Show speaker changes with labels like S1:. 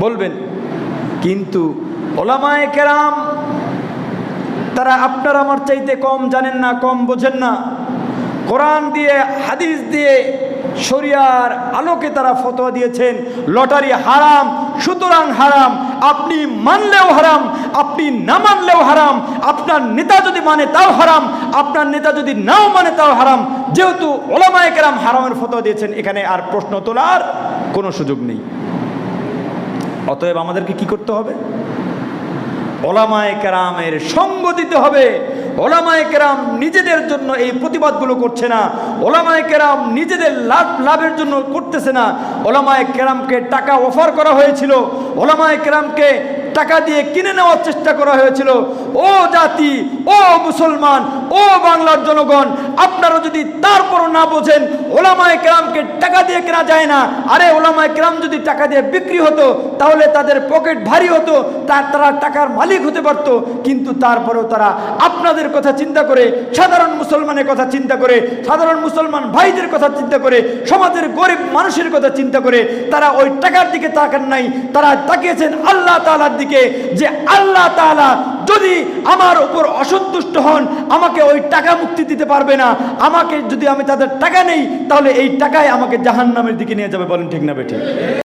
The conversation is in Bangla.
S1: বলবেন। কিন্তু উলামায়ে কেরাম তারা আপনার আমার চাইতে কম জানেন না, কম বোঝেন না। কোরআন দিয়ে হাদিস দিয়ে শরিয়ার আলোকে তারা ফতোয়া দিয়েছেন লটারি হারাম, সুতরাং হারাম। আপনি মানলেও হারাম, আপনি না মানলেও হারাম। আপনার নেতা যদি মানে তাও হারাম, আপনার নেতা যদি নাও মানে তাও হারাম। যেহেতু উলামায়ে কেরাম হারামের ফতোয়া দিয়েছেন, এখানে আর প্রশ্ন তোলার কোনো সুযোগ নেই। অতএব আমাদেরকে কি করতে হবে? উলামায়ে কেরামের সঙ্গ দিতে হবে। উলামায়ে কেরাম নিজেদের জন্য এই প্রতিবাদগুলো করছে না, উলামায়ে কেরাম নিজেদের লাভের জন্য করতেছে না। উলামায়ে কেরামকে টাকা অফার করা হয়েছিল, উলামায়ে কেরামকে টাকা দিয়ে কিনে নেওয়ার চেষ্টা করা হয়েছিল। ও জাতি, ও মুসলমান, ও বাংলার জনগণ, আপনারা যদি তারপরও না বোঝেন উলামায়ে কেরামকে টাকা দিয়ে কেনা যায় না। আরে উলামায়ে কেরাম যদি টাকা দিয়ে বিক্রি হতো তাহলে তাদের পকেট ভারী হতো, তারা টাকার মালিক হতে পারতো। কিন্তু তারপরেও তারা আপনাদের কথা চিন্তা করে, সাধারণ মুসলমানের কথা চিন্তা করে, সাধারণ মুসলমান ভাইদের কথা চিন্তা করে, সমাজের গরিব মানুষের কথা চিন্তা করে তারা ওই টাকার দিকে তাকান নাই। তারা তাকিয়েছেন আল্লাহ তাআলার দিকে, যে আল্লাহ তাআলা যদি আমার উপর অসন্তুষ্ট হন আমাকে ওই টাকা মুক্তি দিতে পারবে না। আমাকে যদি আমি তাদের টাকা নেই তাহলে এই টাকায় আমাকে জাহান্নামের দিকে নিয়ে যাবে। বলেন ঠিক না বেঠিক?